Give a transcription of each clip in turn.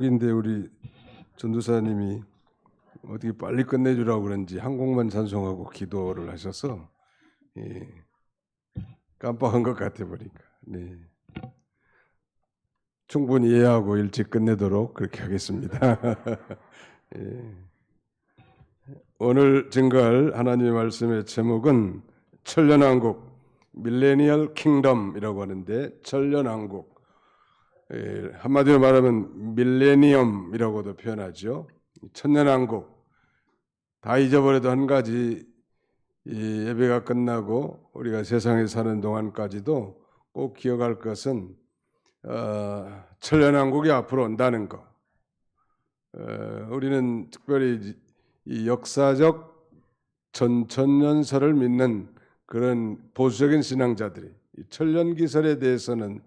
근데 우리 전도사님이 어떻게 빨리 끝내주라고 그런지 한 곡만 찬송하고 기도를 하셔서 깜빡한 것 같아 보니까. 네. 충분히 이해하고 일찍 끝내도록 그렇게 하겠습니다. 예. 오늘 증거할 하나님의 말씀의 제목은 천년왕국, 밀레니얼 킹덤이라고 하는데, 천년왕국, 한마디로 말하면 밀레니엄이라고도 표현하죠. 천년왕국. 다 잊어버려도 한 가지, 이 예배가 끝나고 우리가 세상에 사는 동안까지도 꼭 기억할 것은 천년왕국이 앞으로 온다는 것. 우리는 특별히 이 역사적 전천년설을 믿는 그런 보수적인 신앙자들이, 이 천년기설에 대해서는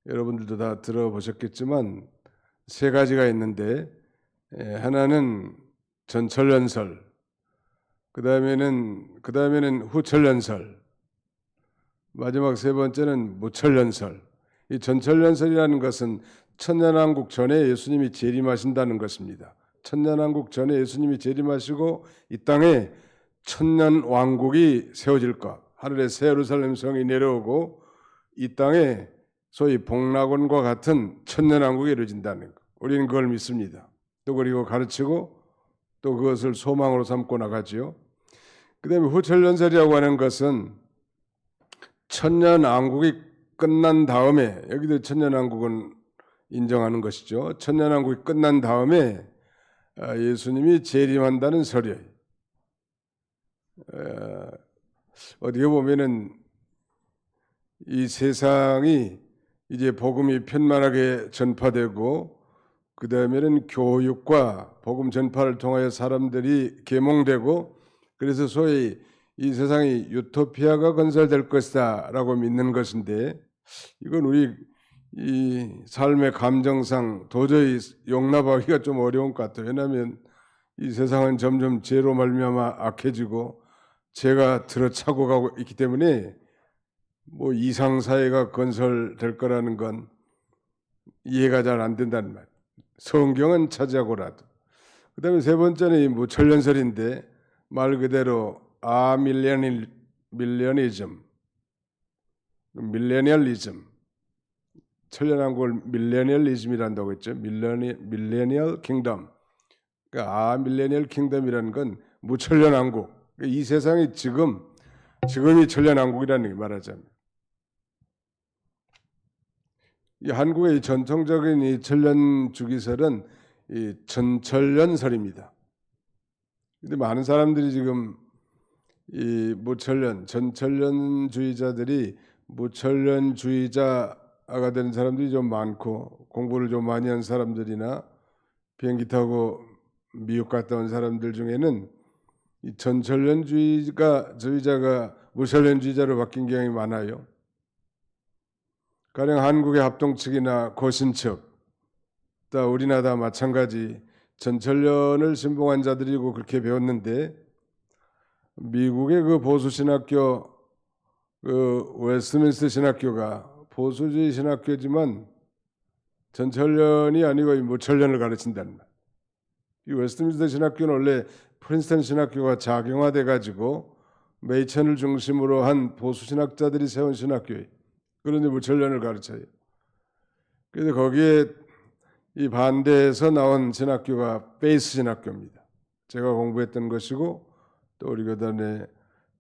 여러분들도 다 들어보셨겠지만 세 가지가 있는데, 하나는 전천년설, 그 다음에는 후천년설, 마지막 세 번째는 무천년설. 이 전천년설이라는 것은 천년왕국 전에 예수님이 재림하신다는 것입니다. 천년왕국 전에 예수님이 재림하시고 이 땅에 천년왕국이 세워질 것, 하늘에 새 예루살렘 성이 내려오고 이 땅에 소위 복락원과 같은 천년왕국이 이루어진다는 것, 우리는 그걸 믿습니다. 또 그리고 가르치고 또 그것을 소망으로 삼고 나가지요. 그 다음에 후천년설이라고 하는 것은 천년왕국이 끝난 다음에, 여기도 천년왕국은 인정하는 것이죠. 천년왕국이 끝난 다음에 예수님이 재림한다는 설이에요. 어떻게 보면은 이 세상이 이제 복음이 편만하게 전파되고, 그 다음에는 교육과 복음 전파를 통하여 사람들이 계몽되고, 그래서 소위 이 세상이 유토피아가 건설될 것이다 라고 믿는 것인데, 이건 우리 이 삶의 감정상 도저히 용납하기가 좀 어려운 것 같아요. 왜냐하면 이 세상은 점점 죄로 말미암아 악해지고 죄가 들어차고 가고 있기 때문에 뭐 이상사회가 건설될 거라는 건 이해가 잘 안 된다는 말. 성경은 차지하고라도. 그 다음에 세 번째는 이 무천년설인데, 말 그대로 밀레니얼리즘, 천년왕국을 밀레니얼리즘이란다고 했죠. 밀레니얼 킹덤. 그러니까 밀레니얼 킹덤이라는 건 무천년왕국. 이 세상이 지금이 천년왕국이라는 게 말하자면. 이 한국의 전통적인 이 천년 주기설은 이 전천년설입니다. 근데 많은 사람들이 지금 이 전천년주의자들이 무천년주의자가 되는 사람들이 좀 많고, 공부를 좀 많이 한 사람들이나 비행기 타고 미국 갔다 온 사람들 중에는 이 전천년주의자가 무천년주의자로 바뀐 경향이 많아요. 가령 한국의 합동측이나 고신측, 또 우리나 다 마찬가지 전천년을 신봉한 자들이고 그렇게 배웠는데, 미국의 그 보수 신학교, 그 웨스트민스터 신학교가 보수주의 신학교지만 전천년이 아니고 무천년을 가르친다는 말. 이 웨스트민스터 신학교는 원래 프린스턴 신학교가 작용화돼 가지고 메이천을 중심으로 한 보수 신학자들이 세운 신학교예요. 그런데 무천년을 가르쳐요. 그래서 거기에 이 반대에서 나온 신학교가 베이스 신학교입니다. 제가 공부했던 것이고 또 우리 교단의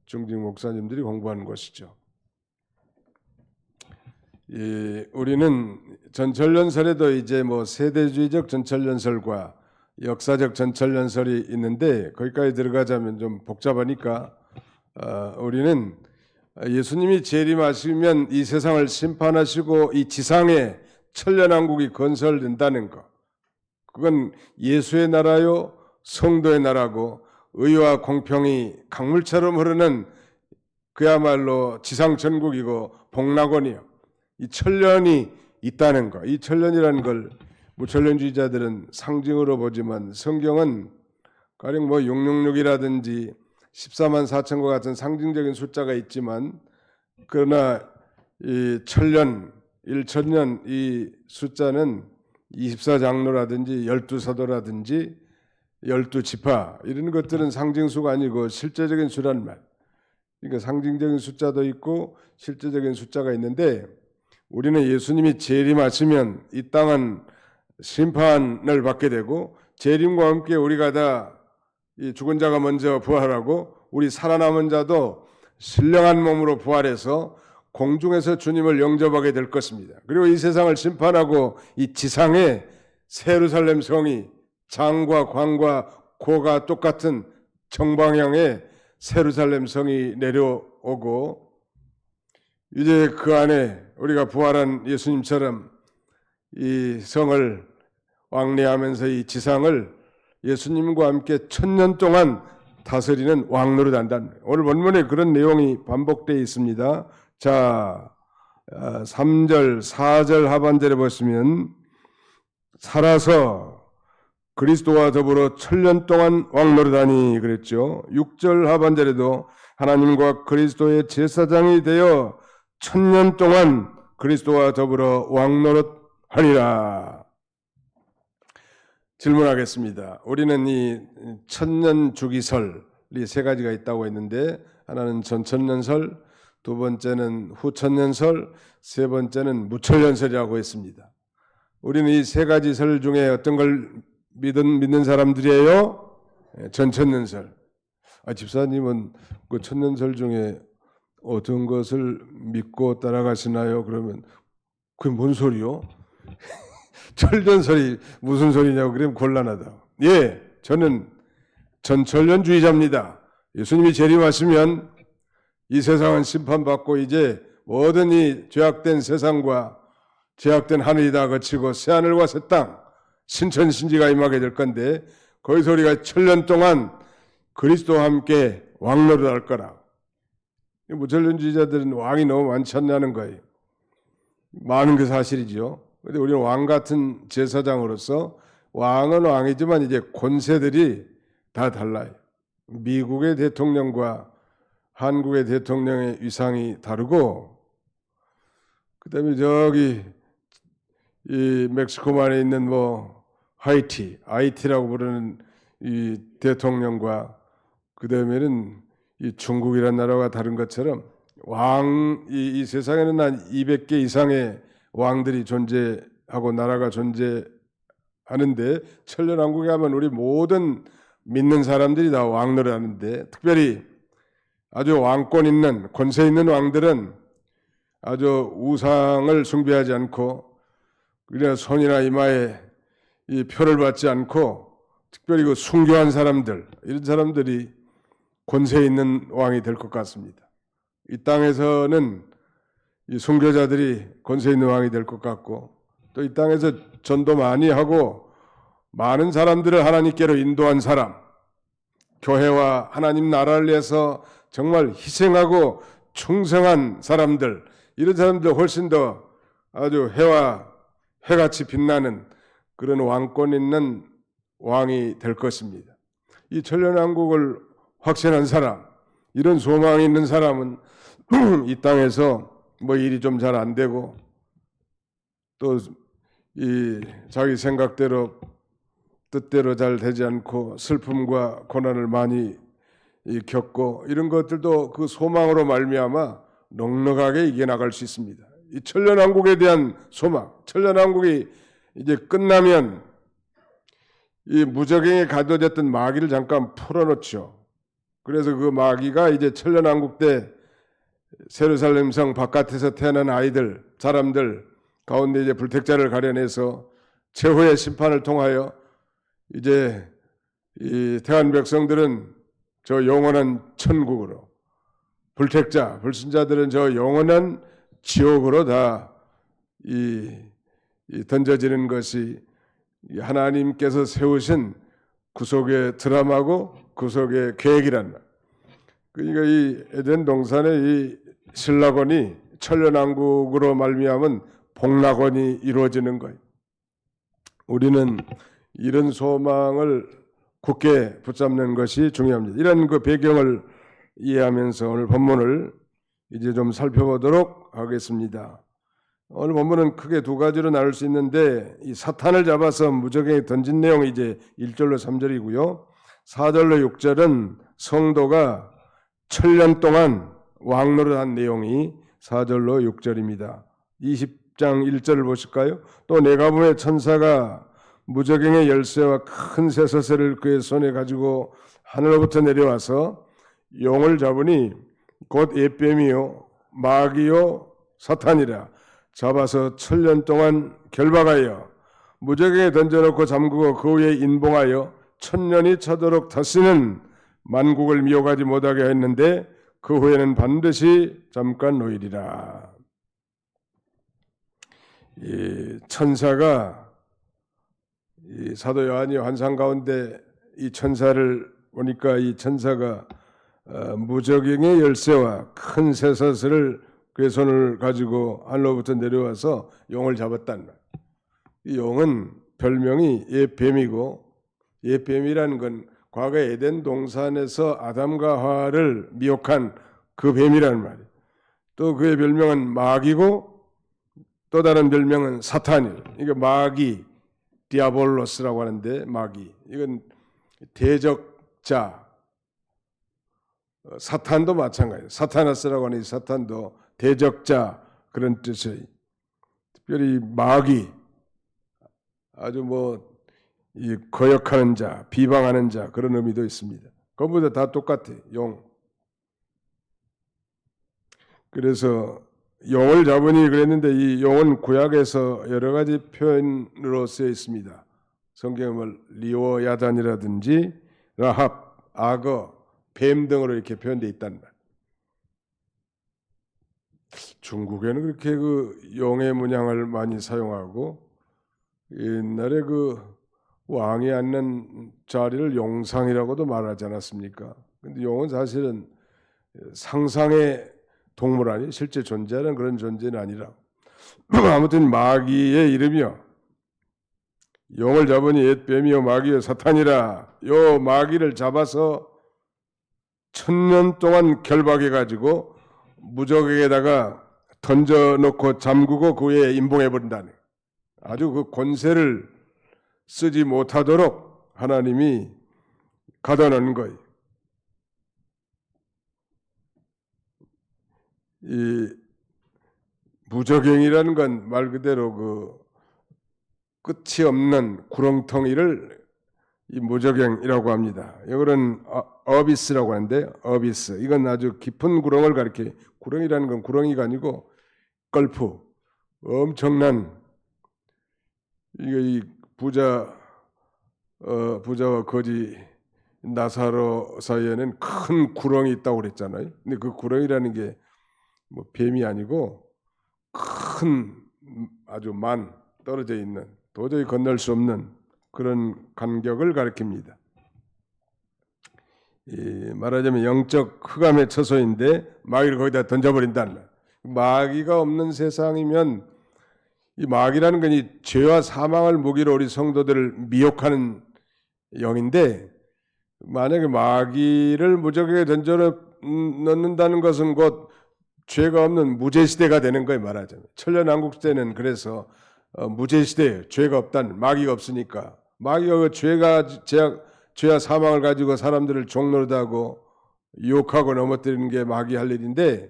중직 목사님들이 공부하는 것이죠. 우리는 전천년설에도 이제 뭐 세대주의적 전천년설과 역사적 전천년설이 있는데, 거기까지 들어가자면 좀 복잡하니까 우리는 예수님이 재림하시면 이 세상을 심판하시고 이 지상에 천년왕국이 건설된다는 것, 그건 예수의 나라요 성도의 나라고, 의와 공평이 강물처럼 흐르는 그야말로 지상천국이고 복락원이요, 이 천년이 있다는 것. 이 천년이라는 걸 무천년주의자들은 상징으로 보지만 성경은 가령 뭐 666이라든지 14만 4천과 같은 상징적인 숫자가 있지만, 그러나 이 천년, 1천년 이 숫자는 24장로라든지 12사도라든지 12지파 이런 것들은 상징수가 아니고 실제적인 수란 말. 그러니까 상징적인 숫자도 있고 실제적인 숫자가 있는데 우리는 예수님이 재림하시면 이 땅은 심판을 받게 되고 재림과 함께 우리가 다 이 죽은 자가 먼저 부활하고 우리 살아남은 자도 신령한 몸으로 부활해서 공중에서 주님을 영접하게 될 것입니다. 그리고 이 세상을 심판하고 이 지상에 새 예루살렘 성이 장과 광과 고가 똑같은 정방향의 새 예루살렘 성이 내려오고 이제 그 안에 우리가 부활한 예수님처럼 이 성을 왕래하면서 이 지상을 예수님과 함께 1000년 동안 다스리는 왕노릇 한다는 거예요. 오늘 본문에 그런 내용이 반복되어 있습니다. 자, 3절, 4절 하반절에 보시면 살아서 그리스도와 더불어 1000년 동안 왕노릇하니 그랬죠. 6절 하반절에도 하나님과 그리스도의 제사장이 되어 1000년 동안 그리스도와 더불어 왕노릇하리라. 질문하겠습니다. 우리는 이 천년 주기설이 세 가지가 있다고 했는데 하나는 전천년설, 두 번째는 후천년설, 세 번째는 무천년설이라고 했습니다. 우리는 이 세 가지 설 중에 어떤 걸 믿는 사람들이에요? 전천년설. 집사님은 그 천년설 중에 어떤 것을 믿고 따라가시나요? 그러면 그게 뭔 소리요? 천년설이 무슨 소리냐고 그러면 곤란하다. 예, 저는 전천년주의자입니다. 예수님이 재림하시면 이 세상은 심판받고 이제 모든 이 죄악된 세상과 죄악된 하늘이 다 거치고 새하늘과 새 땅, 신천신지가 임하게 될 건데 거기서 우리가 1000년 동안 그리스도와 함께 왕노릇할 거라. 무천년주의자들은 왕이 너무 많지 않냐는 거예요. 많은 게 사실이죠. 그런데 우리는 왕 같은 제사장으로서 왕은 왕이지만 이제 권세들이 다 달라요. 미국의 대통령과 한국의 대통령의 위상이 다르고 그다음에 저기 이 멕시코만에 있는 뭐 하이티라고 부르는 이 대통령과 그다음에는 이 중국이라는 나라가 다른 것처럼 이 세상에는 한 200개 이상의 왕들이 존재하고 나라가 존재하는데 천년왕국에 가면 우리 모든 믿는 사람들이 다 왕노릇 하는데 특별히 아주 왕권 있는 권세 있는 왕들은 아주 우상을 숭배하지 않고 그냥 손이나 이마에 이 표를 받지 않고 특별히 그 순교한 사람들 이런 사람들이 권세 있는 왕이 될 것 같습니다. 이 땅에서는 이 순교자들이 권세 있는 왕이 될 것 같고 또 이 땅에서 전도 많이 하고 많은 사람들을 하나님께로 인도한 사람, 교회와 하나님 나라를 위해서 정말 희생하고 충성한 사람들, 이런 사람들 훨씬 더 아주 해같이 빛나는 그런 왕권 있는 왕이 될 것입니다. 이 천년왕국을 확신한 사람, 이런 소망이 있는 사람은 이 땅에서 뭐 일이 좀 잘 안 되고 또 이 자기 생각대로 뜻대로 잘 되지 않고 슬픔과 고난을 많이 겪고 이런 것들도 그 소망으로 말미암아 넉넉하게 이겨나갈 수 있습니다. 이 천년왕국에 대한 소망, 천년왕국이 이제 끝나면 이 무적행에 가둬졌던 마귀를 잠깐 풀어놓죠. 그래서 그 마귀가 이제 천년왕국 때 예루살렘 성 바깥에서 태어난 아이들, 사람들 가운데 이제 불택자를 가려내서 최후의 심판을 통하여 이제 이 태안 백성들은 저 영원한 천국으로, 불택자, 불신자들은 저 영원한 지옥으로 다 던져지는 것이 하나님께서 세우신 구속의 드라마고 구속의 계획이란 말. 그러니까 이 에덴 동산의 이 신락원이 천년왕국으로 말미암은 복락원이 이루어지는 거예요. 우리는 이런 소망을 굳게 붙잡는 것이 중요합니다. 이런 그 배경을 이해하면서 오늘 본문을 이제 좀 살펴보도록 하겠습니다. 오늘 본문은 크게 두 가지로 나눌 수 있는데 이 사탄을 잡아서 무적에게 던진 내용이 이제 1절로 3절이고요. 4절로 6절은 성도가 1000년 동안 왕노릇한 내용이 4절로 6절입니다. 20장 1절을 보실까요? 또 내가 보매 천사가 무저갱의 열쇠와 큰 쇠서쇠를 그의 손에 가지고 하늘로부터 내려와서 용을 잡으니 곧 옛뱀이요 마귀요 사탄이라 잡아서 1000년 동안 결박하여 무저갱에 던져놓고 잠그고 그 위에 인봉하여 1000년이 차도록 다시는 만국을 미혹하지 못하게 했는데 그 후에는 반드시 잠깐 노일이라. 이 천사가 이 사도 요한이 환상 가운데 이 천사를 보니까 이 천사가 무저갱의 열쇠와 큰 쇠사슬을 그의 손을 가지고 하늘로부터 내려와서 용을 잡았단 말이에요. 이 용은 별명이 옛뱀이고, 옛뱀이라는 건 과거 에덴 동산에서 아담과 하와를 미혹한 그 뱀이라는 말이에요. 또 그의 별명은 마귀고 또 다른 별명은 사탄이에요. 이게 마귀, 디아볼로스라고 하는데 마귀. 이건 대적자. 사탄도 마찬가지예요. 사타나스라고 하는 이 사탄도 대적자 그런 뜻이에요. 특별히 마귀, 아주 이 거역하는 자, 비방하는 자 그런 의미도 있습니다. 그것보다 다 똑같아. 용. 그래서 용을 잡으니 그랬는데 이 용은 구약에서 여러 가지 표현으로 쓰여 있습니다. 성경을 리오야단이라든지 라합, 악어, 뱀 등으로 이렇게 표현되어 있단 말. 중국에는 그렇게 그 용의 문양을 많이 사용하고 옛날에 그 왕이 앉는 자리를 용상이라고도 말하지 않았습니까? 근데 용은 사실은 상상의 동물 아니 실제 존재하는 그런 존재는 아니라 아무튼 마귀의 이름이요. 용을 잡으니 옛뱀이요 마귀요 사탄이라. 요 마귀를 잡아서 1000년 동안 결박해가지고 무적에다가 던져놓고 잠그고 그 위에 인봉해버린다네. 아주 그 권세를 쓰지 못하도록 하나님이 가둬놓은 거예요. 이 무적행이라는 건 말 그대로 그 끝이 없는 구렁텅이를 이 무적행이라고 합니다. 이거는 어비스라고 하는데 어비스 이건 아주 깊은 구렁을 가리켜. 구렁이라는 건 구렁이가 아니고 걸프 엄청난 이 부자와 거지 나사로 사이에는 큰 구렁이 있다고 그랬잖아요. 근데 그 구렁이라는 게 뱀이 아니고 큰 아주 떨어져 있는 도저히 건널 수 없는 그런 간격을 가리킵니다. 말하자면 영적 흑암의 처소인데 마귀를 거기다 던져버린다는 말. 마귀가 없는 세상이면 이 마귀라는 건 이 죄와 사망을 무기로 우리 성도들을 미혹하는 영인데 만약에 마귀를 무적에게 던져 넣는다는 것은 곧 죄가 없는 무죄시대가 되는 거예요. 말하자면 천년왕국시대는 그래서 무죄시대예요. 죄가 없다는 마귀가 없으니까 마귀가 그 죄와 사망을 가지고 사람들을 종노릇하고 유혹하고 넘어뜨리는 게 마귀 할 일인데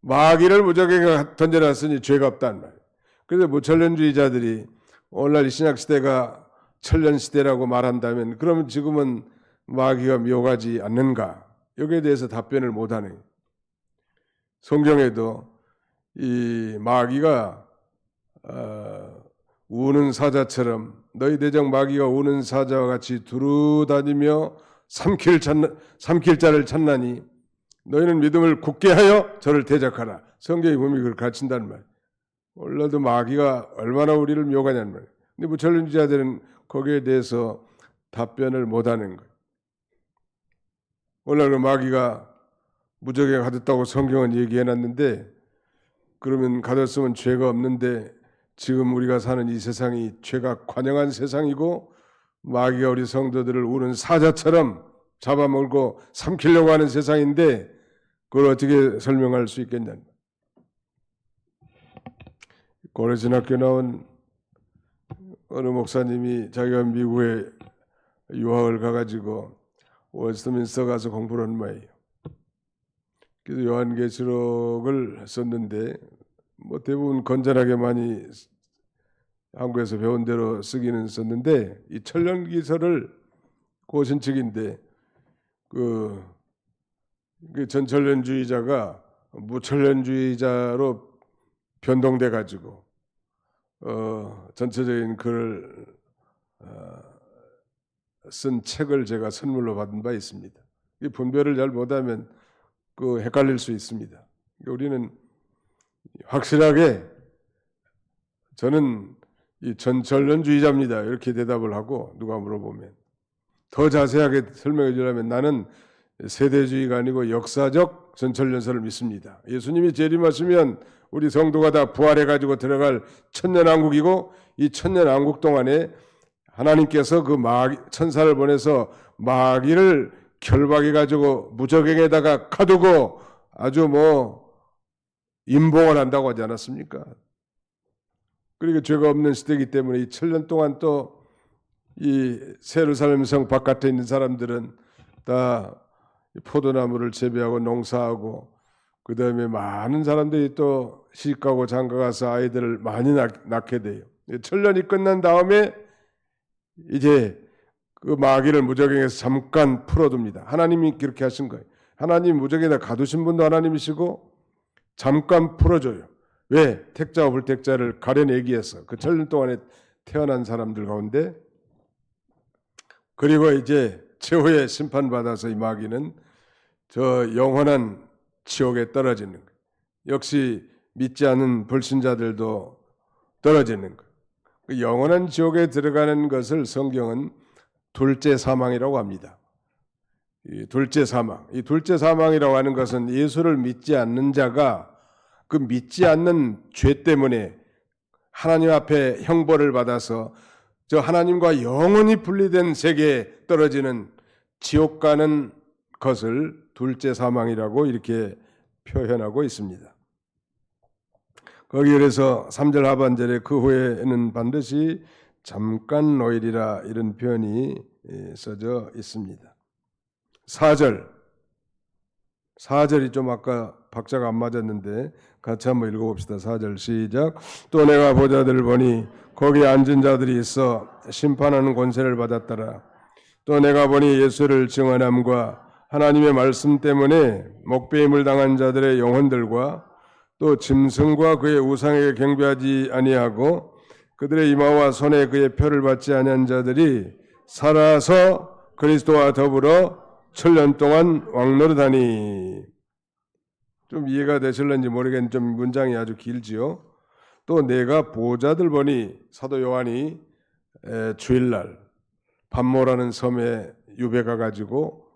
마귀를 무적에게 던져놨으니 죄가 없다는 말이에요. 그래서 무천년주의자들이 오늘날 신약시대가 천년시대라고 말한다면 그러면 지금은 마귀가 미혹하지 않는가? 여기에 대해서 답변을 못하는. 성경에도 이 마귀가 우는 사자처럼 너희 대적 마귀가 우는 사자와 같이 두루다니며 삼킬 자를 찾나니 너희는 믿음을 굳게 하여 저를 대적하라. 성경이 분명히 그걸 가르친다는 말이에요. 오늘날도 마귀가 얼마나 우리를 미혹하냐는 말이에요. 근데 무천년주의자들은 거기에 대해서 답변을 못하는 거예요. 오늘날 그 마귀가 무적에 가뒀다고 성경은 얘기해놨는데 그러면 가뒀으면 죄가 없는데 지금 우리가 사는 이 세상이 죄가 관영한 세상이고 마귀가 우리 성도들을 우는 사자처럼 잡아먹고 삼키려고 하는 세상인데 그걸 어떻게 설명할 수 있겠냐. 고려신학교 나온 어느 목사님이 자기가 미국에 유학을 가가지고 웨스트민스터 가서 공부를 한 모양이에요. 그래서 요한계시록을 썼는데 뭐 대부분 건전하게 많이 한국에서 배운 대로 쓰기는 썼는데 이 천년기설을 고신 측인데 그 전천년주의자가 무천년주의자로 변동돼 가지고 전체적인 글을 쓴 책을 제가 선물로 받은 바 있습니다. 이 분별을 잘 못하면 헷갈릴 수 있습니다. 우리는 확실하게 저는 이 전천년주의자입니다. 이렇게 대답을 하고 누가 물어보면 더 자세하게 설명해 주려면 나는 세대주의가 아니고 역사적 전천년설을 믿습니다. 예수님이 재림하시면 우리 성도가 다 부활해가지고 들어갈 천년왕국이고 이 천년왕국 동안에 하나님께서 그 천사를 보내서 마귀를 결박해가지고 무저갱에다가 가두고 아주 임봉을 한다고 하지 않았습니까? 그리고 죄가 없는 시대이기 때문에 이 천년 동안 또 이 예루살렘 성 바깥에 있는 사람들은 다 포도나무를 재배하고 농사하고 그 다음에 많은 사람들이 또 시집가고 장가가서 아이들을 많이 낳게 돼요. 천년이 끝난 다음에 이제 그 마귀를 무저갱에서 잠깐 풀어둡니다. 하나님이 그렇게 하신 거예요. 하나님 무저갱에다 가두신 분도 하나님이시고 잠깐 풀어줘요. 왜? 택자와 불택자를 가려내기 위해서 그 천년 동안에 태어난 사람들 가운데. 그리고 이제 최후의 심판받아서 이 마귀는 저 영원한 지옥에 떨어지는 거예요. 역시 믿지 않는 불신자들도 떨어지는 거예요. 그 영원한 지옥에 들어가는 것을 성경은 둘째 사망이라고 합니다. 이 둘째 사망. 이 둘째 사망이라고 하는 것은 예수를 믿지 않는 자가 그 믿지 않는 죄 때문에 하나님 앞에 형벌을 받아서 저 하나님과 영원히 분리된 세계에 떨어지는 지옥 가는 것을 둘째 사망이라고 이렇게 표현하고 있습니다. 거기 그래서 3절 하반절에 그 후에는 반드시 잠깐 노일이라 이런 표현이 써져 있습니다. 4절이 좀 아까 박자가 안 맞았는데 같이 한번 읽어봅시다. 4절 시작. 또 내가 보자들을 보니 거기 앉은 자들이 있어 심판하는 권세를 받았더라. 또 내가 보니 예수를 증언함과 하나님의 말씀 때문에 목배임을 당한 자들의 영혼들과 또 짐승과 그의 우상에게 경배하지 아니하고 그들의 이마와 손에 그의 표를 받지 아니한 자들이 살아서 그리스도와 더불어 천년 동안 왕노릇하니. 좀 이해가 되실런지 모르겠는데 좀 문장이 아주 길지요. 또 내가 보자들 보니 사도 요한이 주일날 반모라는 섬에 유배가 가지고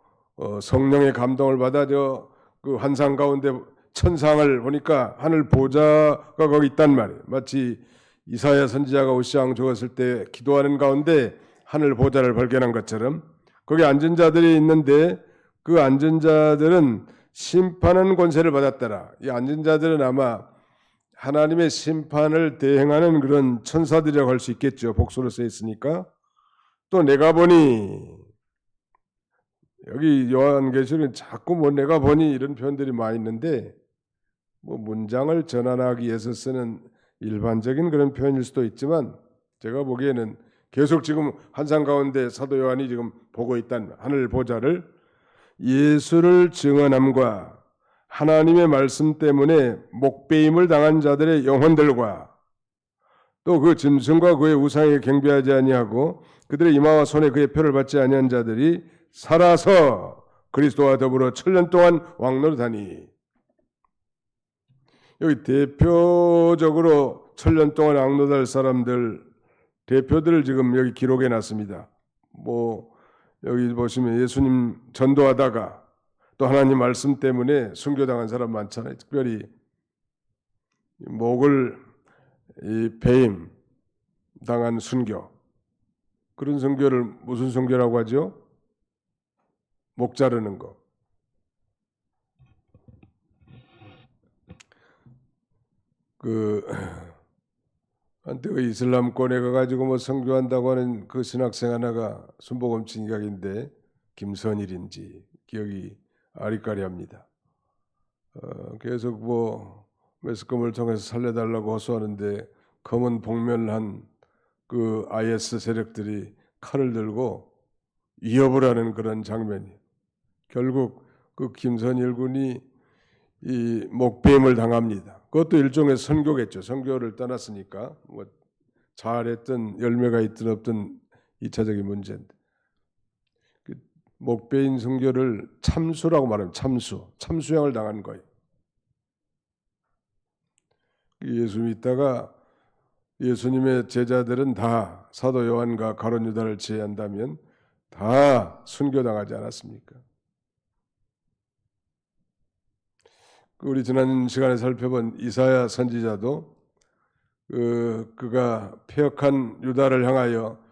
성령의 감동을 받아 그 환상 가운데 천상을 보니까 하늘 보좌가 거기 있단 말이에요. 마치 이사야 선지자가 우시왕 죽었을 때 기도하는 가운데 하늘 보좌를 발견한 것처럼 거기 앉은 자들이 있는데 그 앉은 자들은 심판하는 권세를 받았더라. 이 앉은 자들은 아마 하나님의 심판을 대행하는 그런 천사들이라고 할 수 있겠죠. 복수로 써 있으니까. 또 내가 보니, 여기 요한계시록은 자꾸 내가 보니 이런 표현들이 많이 있는데 문장을 전환하기 위해서 쓰는 일반적인 그런 표현일 수도 있지만 제가 보기에는 계속 지금 환상 가운데 사도 요한이 지금 보고 있다는 하늘 보좌를 예수를 증언함과 하나님의 말씀 때문에 목배임을 당한 자들의 영혼들과 또 그 짐승과 그의 우상에 경배하지 아니하고 그들의 이마와 손에 그의 표를 받지 아니한 자들이 살아서 그리스도와 더불어 천년 동안 왕노릇하니. 여기 대표적으로 천년 동안 왕노릇할 사람들 대표들을 지금 여기 기록해 놨습니다. 여기 보시면 예수님 전도하다가 또 하나님 말씀 때문에 순교당한 사람 많잖아요. 특별히 목을 배임 당한 순교. 그런 순교를 무슨 순교라고 하죠? 목 자르는 거. 한때 그 이슬람권에 가가지고 뭐 선교한다고 하는 그 신학생 하나가 순복음 진각인데 김선일인지 기억이 아리까리합니다. 계속 뭐 매스컴을 통해서 살려달라고 호소하는데 검은 복면한 그 IS 세력들이 칼을 들고 위협을 하는 그런 장면이, 결국 그 김선일 군이 이 목배임을 당합니다. 그것도 일종의 선교겠죠. 선교를 떠났으니까 뭐 잘했든 열매가 있든 없든 2차적인 문제인데, 그 목배인 선교를 참수라고 말합니다. 참수형을 당한 거예요. 예수 믿다가 예수님의 제자들은 다 사도 요한과 가룟 유다를 제외한다면 다 순교당하지 않았습니까? 우리 지난 시간에 살펴본 이사야 선지자도 그가 패역한 유다를 향하여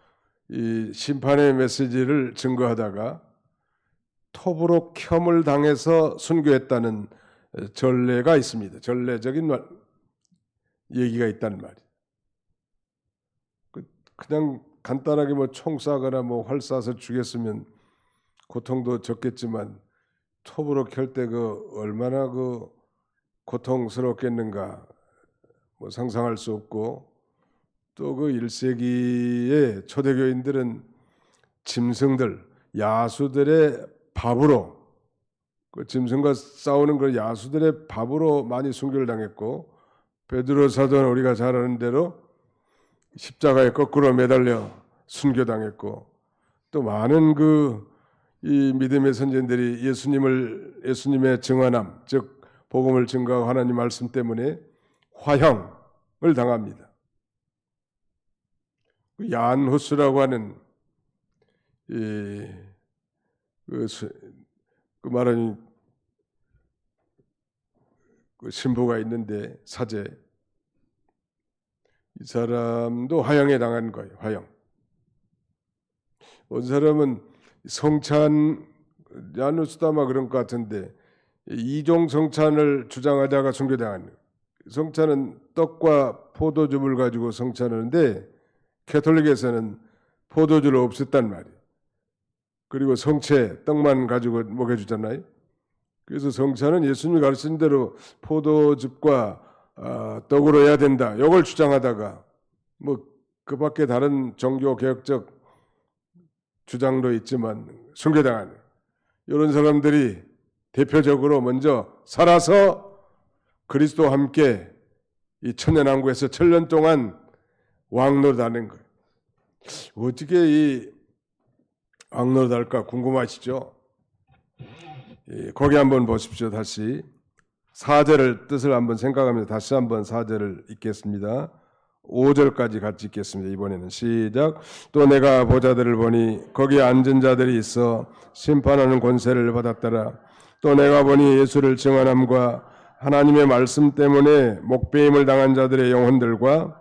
이 심판의 메시지를 증거하다가 톱으로 켬을 당해서 순교했다는 전례가 있습니다. 전례적인 얘기가 있다는 말이에요. 그냥 간단하게 뭐 총 쏴거나 뭐 활 쏴서 죽였으면 고통도 적겠지만 톱으로 켤 때 그 얼마나 그 고통스럽겠는가 뭐 상상할 수 없고, 또 그 1세기의 초대교인들은 짐승들, 야수들의 밥으로, 그 짐승과 싸우는 그 야수들의 밥으로 많이 순교를 당했고, 베드로 사도는 우리가 잘 아는 대로 십자가에 거꾸로 매달려 순교당했고, 또 많은 이 믿음의 선진들이 예수님의 증언함, 즉 복음을 증거하고 하나님 말씀 때문에 화형을 당합니다. 야한 후스라고 하는 말하는 그 신부가 있는데 사제, 이 사람도 화형에 당한 거예요. 화형. 어떤 사람은 성찬 야누스다마 그런 것 같은데 이종 성찬을 주장하다가 순교당한 거예요. 성찬은 떡과 포도즙을 가지고 성찬하는데 캐톨릭에서는 포도주를 없앴단 말이에요. 그리고 성체 떡만 가지고 먹여주잖아요. 그래서 성찬은 예수님이 가르친 대로 포도즙과 떡으로 해야 된다, 이걸 주장하다가 뭐 그 밖에 다른 종교 개혁적 주장도 있지만 순교당하는 이런 사람들이 대표적으로 먼저 살아서 그리스도와 함께 이 천년왕국에서 1000년 동안 왕노릇하는 거예요. 어떻게 이 왕노릇할까 궁금하시죠? 거기 한번 보십시오. 다시 4절을 뜻을 한번 생각하면서 다시 한번 4절을 읽겠습니다. 5절까지 같이 읽겠습니다. 이번에는 시작. 또 내가 보자들을 보니 거기에 앉은 자들이 있어 심판하는 권세를 받았더라. 또 내가 보니 예수를 증언함과 하나님의 말씀 때문에 목배임을 당한 자들의 영혼들과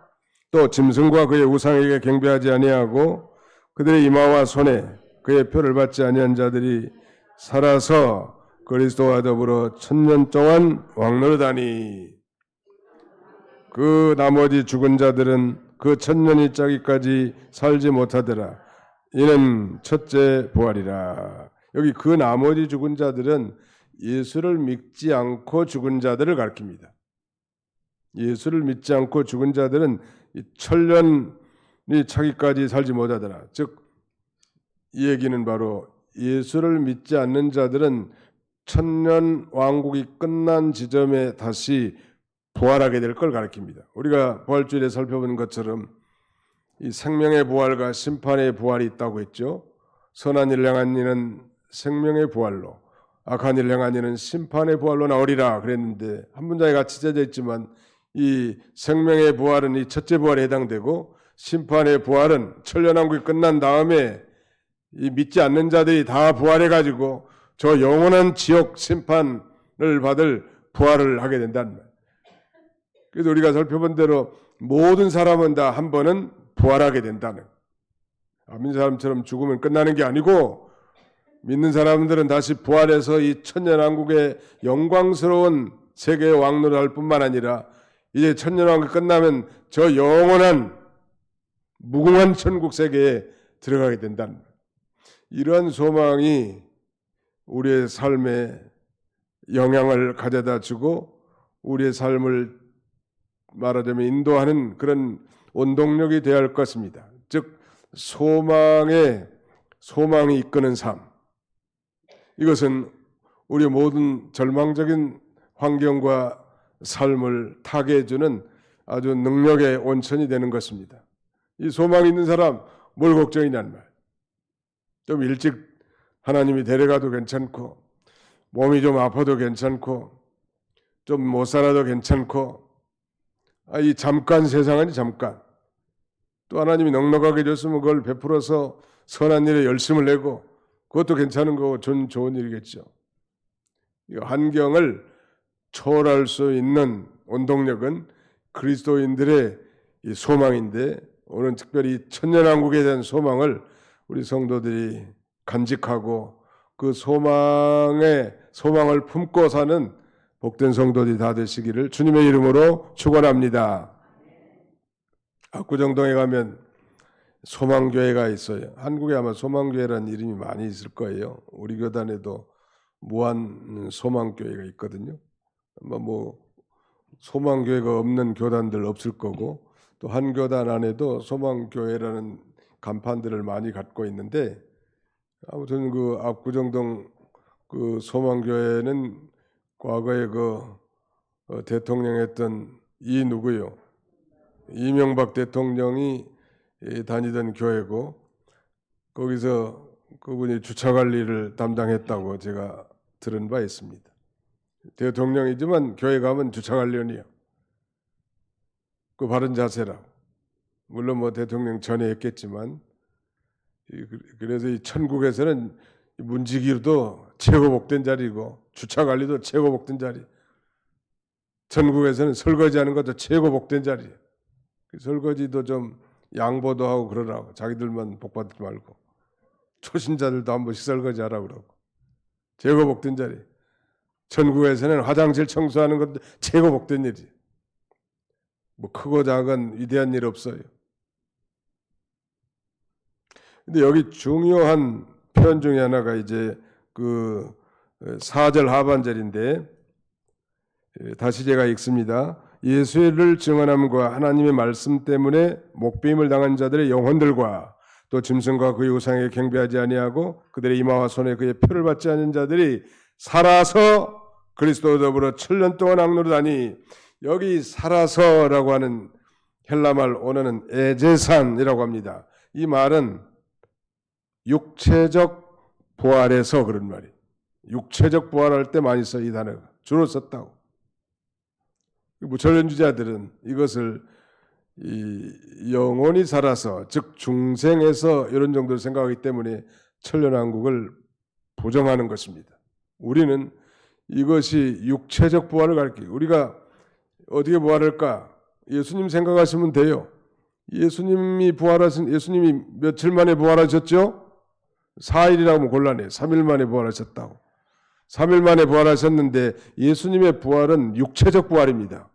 또 짐승과 그의 우상에게 경배하지 아니하고 그들의 이마와 손에 그의 표를 받지 아니한 자들이 살아서 그리스도와 더불어 1000년 동안 왕노릇하니, 그 나머지 죽은 자들은 그 1000년이 짜기까지 살지 못하더라. 이는 첫째 부활이라. 여기 그 나머지 죽은 자들은 예수를 믿지 않고 죽은 자들을 가리킵니다. 예수를 믿지 않고 죽은 자들은 1000년이 차기까지 살지 못하더라. 즉 이 얘기는 바로 예수를 믿지 않는 자들은 1000년 왕국이 끝난 지점에 다시 부활하게 될 걸 가리킵니다. 우리가 부활주일에 살펴본 것처럼 이 생명의 부활과 심판의 부활이 있다고 했죠. 선한 일 행한 이는 생명의 부활로, 악한 일 행한 이는 심판의 부활로 나오리라 그랬는데, 한 문장에 같이 써져 있지만 이 생명의 부활은 이 첫째 부활에 해당되고, 심판의 부활은 천년왕국이 끝난 다음에 이 믿지 않는 자들이 다 부활해가지고 저 영원한 지옥 심판을 받을 부활을 하게 된다는 말이에요. 그래서 우리가 살펴본 대로 모든 사람은 다 한 번은 부활하게 된다는, 믿는 사람처럼 죽으면 끝나는 게 아니고, 믿는 사람들은 다시 부활해서 이 천년왕국의 영광스러운 세계의 왕노를 할 뿐만 아니라 이제 천년왕국 끝나면 저 영원한 무궁한 천국 세계에 들어가게 된다는 거예요. 이러한 소망이 우리의 삶에 영향을 가져다 주고 우리의 삶을 말하자면 인도하는 그런 원동력이 되어야 할 것입니다. 즉 소망이 이끄는 삶. 이것은 우리 모든 절망적인 환경과 삶을 타개해 주는 아주 능력의 원천이 되는 것입니다. 이 소망이 있는 사람 뭘 걱정이냐는 말. 좀 일찍 하나님이 데려가도 괜찮고 몸이 좀 아파도 괜찮고 좀 못 살아도 괜찮고 이 잠깐 세상은 잠깐 또 하나님이 넉넉하게 줬으면 그걸 베풀어서 선한 일에 열심을 내고 그것도 괜찮은 거고 좋은 일이겠죠. 이 환경을 초월할 수 있는 원동력은 그리스도인들의 이 소망인데 오늘 특별히 천년왕국에 대한 소망을 우리 성도들이 간직하고 그 소망을 품고 사는 복된 성도들이 다 되시기를 주님의 이름으로 축원합니다. 압구정동에 가면 소망교회가 있어요. 한국에 아마 소망교회라는 이름이 많이 있을 거예요. 우리 교단에도 무한 소망교회가 있거든요. 아마 소망교회가 없는 교단들 없을 거고 또 한 교단 안에도 소망교회라는 간판들을 많이 갖고 있는데 아무튼 그 압구정동 그 소망교회는 과거에 대통령했던 누구요? 이명박 대통령이 다니던 교회고 거기서 그분이 주차 관리를 담당했다고 제가 들은 바 있습니다. 대통령이지만 교회 가면 주차 관리원이요. 그 바른 자세라고. 물론 대통령 전에 했겠지만 그래서 이 천국에서는 문지기로도 최고 복된 자리고 주차 관리도 최고 복된 자리. 천국에서는 설거지하는 것도 최고 복된 자리. 설거지도 좀 양보도 하고 그러라고. 자기들만 복받지 말고 초신자들도 한 번씩 설거지하라고 그러고. 최고 복된 자리. 천국에서는 화장실 청소하는 것도 최고 복된 일이에요. 크고 작은 위대한 일 없어요. 근데 여기 중요한 표현 중에 하나가 이제 그 4절 하반절인데 다시 제가 읽습니다. 예수를 증언함과 하나님의 말씀 때문에 목배임을 당한 자들의 영혼들과 또 짐승과 그의 우상에 경배하지 아니하고 그들의 이마와 손에 그의 표를 받지 않은 자들이 살아서 그리스도와 더불어 7년 동안 악노르다니 여기 살아서라고 하는 헬라말 원어는 에제산이라고 합니다. 이 말은 육체적 부활에서 그런 말이에요. 육체적 부활할 때 많이 써 이 단어가. 주로 썼다고. 무천년주자들은 이것을 영혼이 살아서 즉 중생에서 이런 정도로 생각하기 때문에 천년왕국을 부정하는 것입니다. 우리는 이것이 육체적 부활을 가리켜요. 우리가 어떻게 부활할까? 예수님 생각하시면 돼요. 예수님이 며칠 만에 부활하셨죠? 4일이라고 하면 곤란해요. 3일 만에 부활하셨다고. 3일 만에 부활하셨는데 예수님의 부활은 육체적 부활입니다.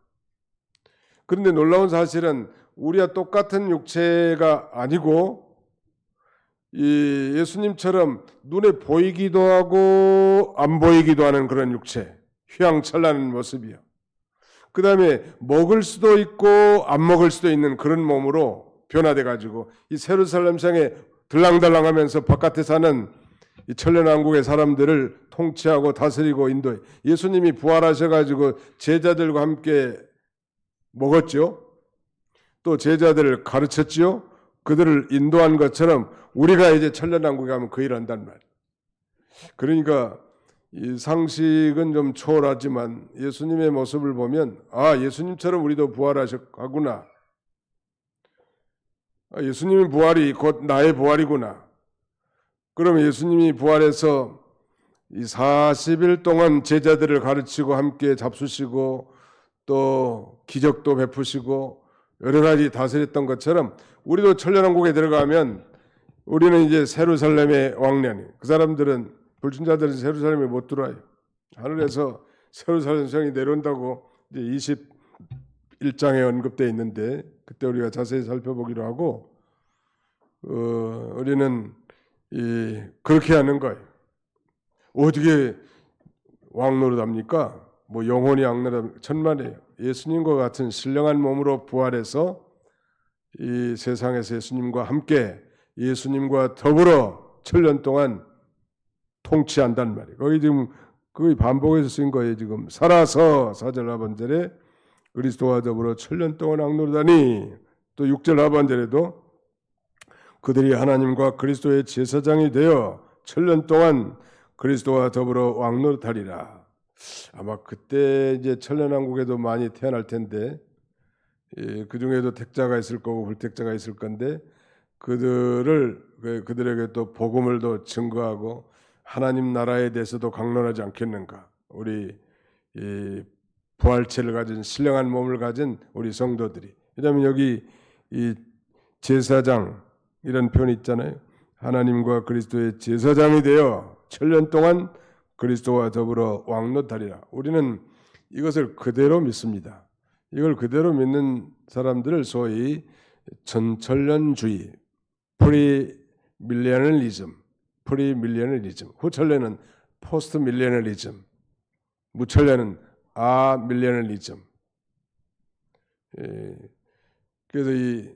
그런데 놀라운 사실은 우리와 똑같은 육체가 아니고 이 예수님처럼 눈에 보이기도 하고 안 보이기도 하는 그런 육체, 휘황찬란한 모습이요. 그 다음에 먹을 수도 있고 안 먹을 수도 있는 그런 몸으로 변화돼 가지고 이 예루살렘 성에 들랑달랑하면서 바깥에 사는 이 천년왕국의 사람들을 통치하고 다스리고 인도해. 예수님이 부활하셔가지고 제자들과 함께 먹었죠. 또 제자들을 가르쳤죠. 그들을 인도한 것처럼 우리가 이제 천년왕국에 가면 그 일을 한단 말이에요. 그러니까 이 상식은 좀 초월하지만 예수님의 모습을 보면 예수님처럼 우리도 부활하셨구나. 예수님의 부활이 곧 나의 부활이구나. 그러면 예수님이 부활해서 이 40일 동안 제자들을 가르치고 함께 잡수시고 또 기적도 베푸시고 여러 가지 다스렸던 것처럼 우리도 천년왕국에 들어가면 우리는 이제 예루살렘의 왕년, 그 사람들은 불신자들은 예루살렘에 못 들어와요. 하늘에서 예루살렘 성이 내려온다고 이제 1장에 언급되어 있는데 그때 우리가 자세히 살펴보기로 하고 우리는 그렇게 하는 거예요. 어떻게 왕노릇합니까? 뭐 영혼이 왕노릇 천만에요. 예수님과 같은 신령한 몸으로 부활해서 이 세상에서 예수님과 함께 예수님과 더불어 7년 동안 통치한단 말이에요. 거기 지금 거의 반복해서 쓴 거예요. 지금 살아서 4절 하반절에 그리스도와 더불어 7년 동안 왕노릇하니, 또 6절 하반절에도 그들이 하나님과 그리스도의 제사장이 되어 7년 동안 그리스도와 더불어 왕노릇하리라. 아마 그때 이제 천년왕국에도 많이 태어날 텐데 그 중에도 택자가 있을 거고 불택자가 있을 건데 그들에게 또 복음을 더 증거하고 하나님 나라에 대해서도 강론하지 않겠는가. 우리 이 부활체를 가진 신령한 몸을 가진 우리 성도들이. 왜냐하면 여기 이 제사장 이런 표현이 있잖아요. 하나님과 그리스도의 제사장이 되어 7년 동안 그리스도와 더불어 왕노릇하리라. 우리는 이것을 그대로 믿습니다. 이걸 그대로 믿는 사람들을 소위 전천년주의, 프리밀레니얼리즘, 후천년은 포스트밀레니얼리즘, 무천년은 아밀레니얼리즘. 그래서 이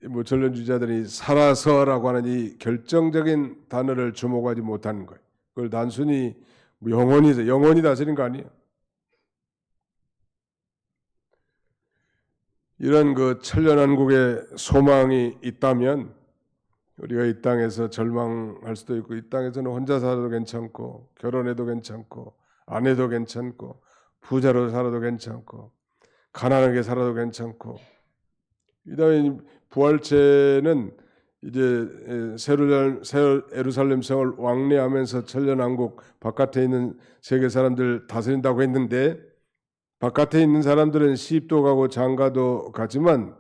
무천년주의자들이 살아서라고 하는 이 결정적인 단어를 주목하지 못하는 거예요. 그걸 단순히 영원히 다스리는 거 아니에요. 이런 그 천년왕국의 소망이 있다면 우리가 이 땅에서 절망할 수도 있고, 이 땅에서는 혼자 살아도 괜찮고, 결혼해도 괜찮고, 안 해도 괜찮고, 부자로 살아도 괜찮고, 가난하게 살아도 괜찮고, 이다음에 부활체는 이제 새로 예루살렘 성을 왕래하면서 천년왕국 바깥에 있는 세계 사람들 다스린다고 했는데, 바깥에 있는 사람들은 시집도 가고 장가도 가지만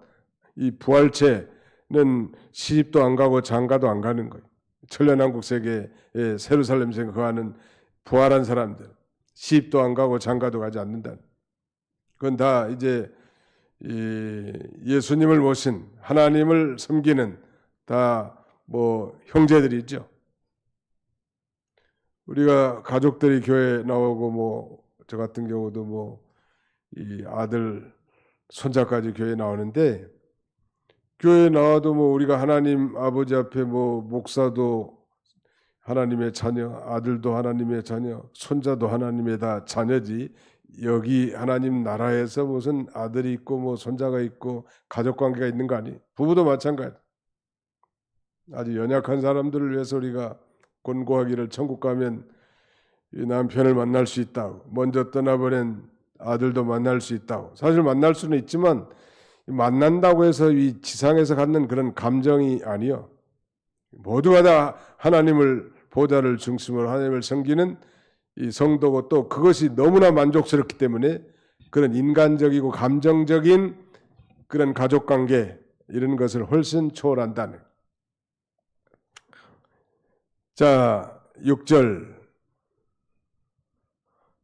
이 부활체는 시집도 안 가고 장가도 안 가는 거예요. 천년왕국 세계에 예루살렘 성에 거하는 부활한 사람들, 시집도 안 가고 장가도 가지 않는다. 그건 다 이제 예수님을 모신 하나님을 섬기는 다 뭐 형제들이죠. 우리가 가족들이 교회 나오고 뭐 저 같은 경우도 뭐 이 아들 손자까지 교회 나오는데, 교회 나와도 뭐 우리가 하나님 아버지 앞에 뭐 목사도 하나님의 자녀, 아들도 하나님의 자녀, 손자도 하나님의 다 자녀지, 여기 하나님 나라에서 무슨 아들이 있고 뭐 손자가 있고 가족 관계가 있는 거 아니에요. 부부도 마찬가지. 아주 연약한 사람들을 위해서 우리가 권고하기를 천국 가면 이 남편을 만날 수 있다고, 먼저 떠나버린 아들도 만날 수 있다고. 사실 만날 수는 있지만 만난다고 해서 이 지상에서 갖는 그런 감정이 아니요. 모두가 다 하나님을 보좌를 중심으로 하나님을 섬기는 이 성도고, 또 그것이 너무나 만족스럽기 때문에 그런 인간적이고 감정적인 그런 가족관계 이런 것을 훨씬 초월한다는. 자, 6절.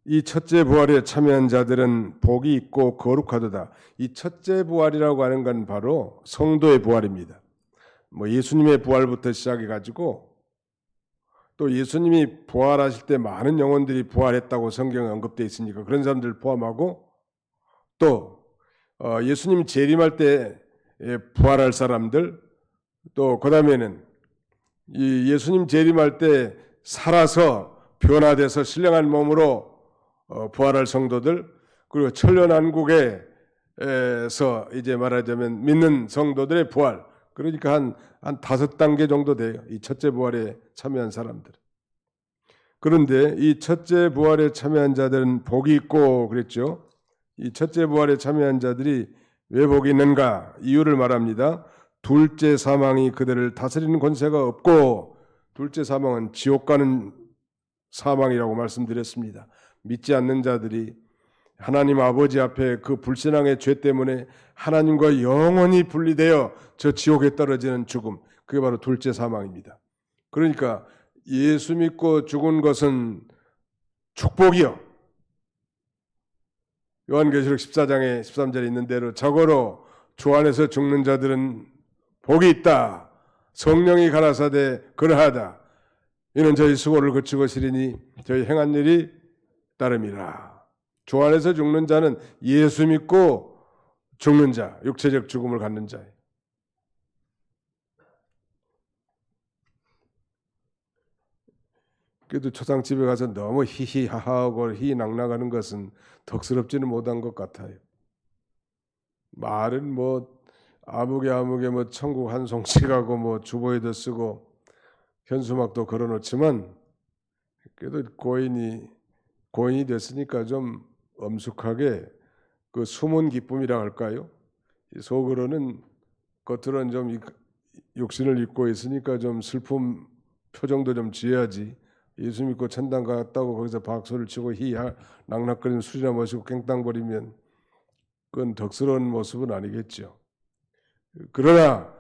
이 첫째 부활에 참여한 자들은 복이 있고 거룩하도다. 이 첫째 부활이라고 하는 건 바로 성도의 부활입니다. 뭐 예수님의 부활부터 시작해 가지고 또 예수님이 부활하실 때 많은 영혼들이 부활했다고 성경에 언급되어 있으니까 그런 사람들 포함하고, 또 예수님 재림할 때 부활할 사람들, 또 그다음에는 이 예수님 재림할 때 살아서 변화돼서 신령한 몸으로 부활할 성도들, 그리고 천년왕국에서 이제 말하자면 믿는 성도들의 부활, 그러니까 한 5단계 정도 돼요. 이 첫째 부활에 참여한 사람들. 그런데 이 첫째 부활에 참여한 자들은 복이 있고 그랬죠. 이 첫째 부활에 참여한 자들이 왜 복이 있는가? 이유를 말합니다. 둘째 사망이 그들을 다스리는 권세가 없고, 둘째 사망은 지옥 가는 사망이라고 말씀드렸습니다. 믿지 않는 자들이 하나님 아버지 앞에 그 불신앙의 죄 때문에 하나님과 영원히 분리되어 저 지옥에 떨어지는 죽음, 그게 바로 둘째 사망입니다. 그러니까 예수 믿고 죽은 것은 축복이요. 요한계시록 14장에 13절에 있는 대로 저거로 주 안에서 죽는 자들은 복이 있다. 성령이 가라사대 그러하다. 이는 저희 수고를 그치고 시리니 저희 행한 일이 따름이라. 주 안에서 죽는 자는 예수 믿고 죽는 자, 육체적 죽음을 갖는 자예요. 그래도 초상집에 가서 너무 히히하하하고 희낙낙하는 것은 덕스럽지는 못한 것 같아요. 말은 뭐 아무개 뭐 천국 한 송씩하고 뭐 주보에도 쓰고 현수막도 걸어놓지만 그래도 고인이 됐으니까 좀 엄숙하게 그 숨은 기쁨이라 할까요? 속으로는 겉으로는 좀 육신을 입고 있으니까 좀 슬픔 표정도 좀 지어야지. 예수 믿고 천당 갔다고 거기서 박수를 치고 낙낙거리는 술이나 마시고 깽땅거리면 그건 덕스러운 모습은 아니겠죠. 그러나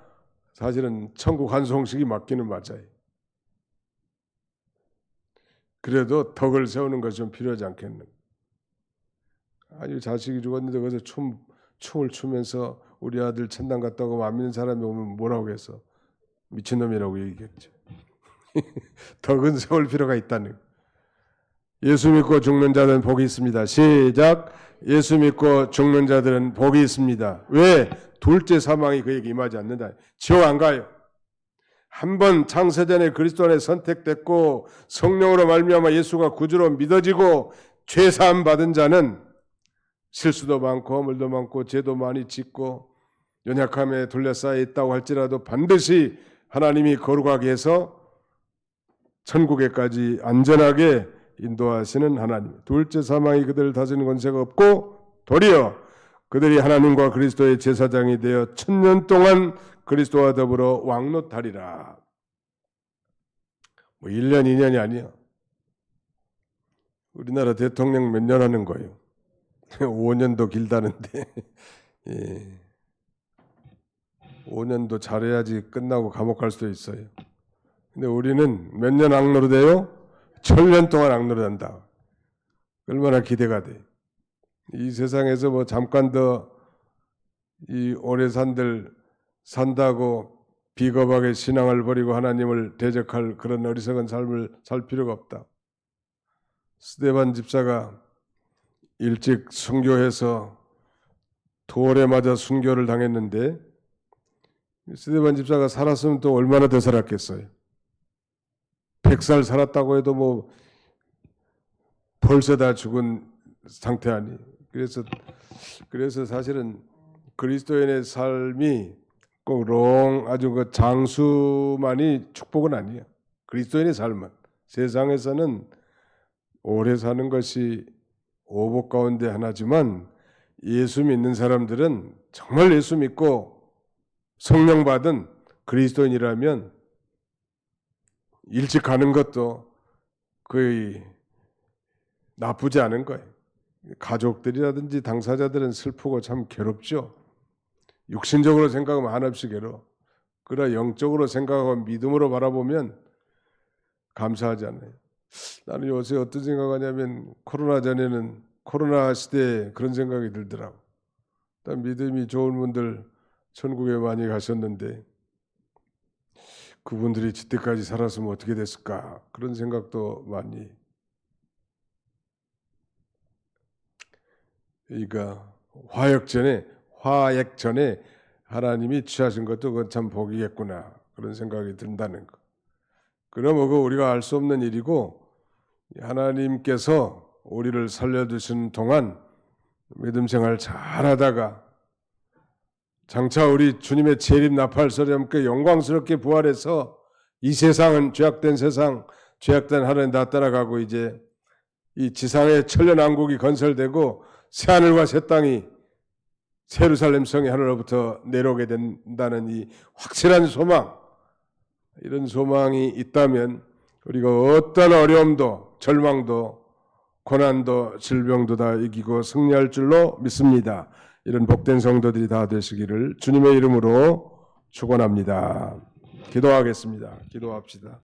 사실은 천국 한 송씩이 맞기는 맞아요. 그래도 덕을 세우는 것이 좀 필요하지 않겠는가. 아니 자식이 죽었는데 거기서 춤을 추면서 우리 아들 천당 갔다고 안 믿는 사람이 오면 뭐라고 해서 미친놈이라고 얘기했죠. 덕은 세울 필요가 있다는. 예수 믿고 죽는 자들은 복이 있습니다. 시작. 예수 믿고 죽는 자들은 복이 있습니다. 왜? 둘째 사망이 그에게 임하지 않는다. 지옥 안 가요. 한번 창세전에 그리스도 안에 선택됐고 성령으로 말미암아 예수가 구주로 믿어지고 죄 사함 받은 자는 실수도 많고 허물도 많고 죄도 많이 짓고 연약함에 둘러싸여 있다고 할지라도 반드시 하나님이 거룩하게 해서 천국에까지 안전하게 인도하시는 하나님. 둘째 사망이 그들을 다스리는 권세가 없고 도리어 그들이 하나님과 그리스도의 제사장이 되어 1000년 동안 그리스도와 더불어 왕노하리라. 뭐 1년 2년이 아니야. 우리나라 대통령 몇 년 하는 거예요? 5년도 길다는데 5년도 잘해야지 끝나고 감옥 갈 수도 있어요. 근데 우리는 몇 년 악노릇해요? 1000년 동안 악노릇한다. 얼마나 기대가 돼. 이 세상에서 뭐 잠깐 더 이 오래 산다고 비겁하게 신앙을 버리고 하나님을 대적할 그런 어리석은 삶을 살 필요가 없다. 스데반 집사가 일찍 순교해서 돌에 맞아 순교를 당했는데 스데반 집사가 살았으면 또 얼마나 더 살았겠어요. 100살 살았다고 해도 뭐 벌써 다 죽은 상태 아니. 그래서 사실은 그리스도인의 삶이 꼭 아주 그 장수만이 축복은 아니에요. 그리스도인의 삶은 세상에서는 오래 사는 것이 오복 가운데 하나지만 예수 믿는 사람들은 정말 예수 믿고 성령 받은 그리스도인이라면 일찍 가는 것도 거의 나쁘지 않은 거예요. 가족들이라든지 당사자들은 슬프고 참 괴롭죠. 육신적으로 생각하면 한없이 괴로워. 그러나 영적으로 생각하고 믿음으로 바라보면 감사하지 않아요. 나는 요새 어떤 생각하냐면 코로나 전에는 코로나 시대에 그런 생각이 들더라고. 믿음이 좋은 분들 천국에 많이 가셨는데 그분들이 지때까지 살았으면 어떻게 됐을까 그런 생각도 많이. 그러니까 화액 전에 하나님이 취하신 것도 그건 참 복이겠구나 그런 생각이 든다는 거. 그러면 그 우리가 알 수 없는 일이고 하나님께서 우리를 살려두신 동안 믿음 생활 잘하다가 장차 우리 주님의 재림 나팔소리 함께 영광스럽게 부활해서 이 세상은 죄악된 세상, 죄악된 하늘에 나 따라가고 이제 이 지상의 천년왕국이 건설되고 새하늘과 새 땅이 예루살렘 성의 하늘로부터 내려오게 된다는 이 확실한 소망, 이런 소망이 있다면 우리가 어떤 어려움도 절망도 고난도 질병도 다 이기고 승리할 줄로 믿습니다. 이런 복된 성도들이 다 되시기를 주님의 이름으로 축원합니다. 기도하겠습니다. 기도합시다.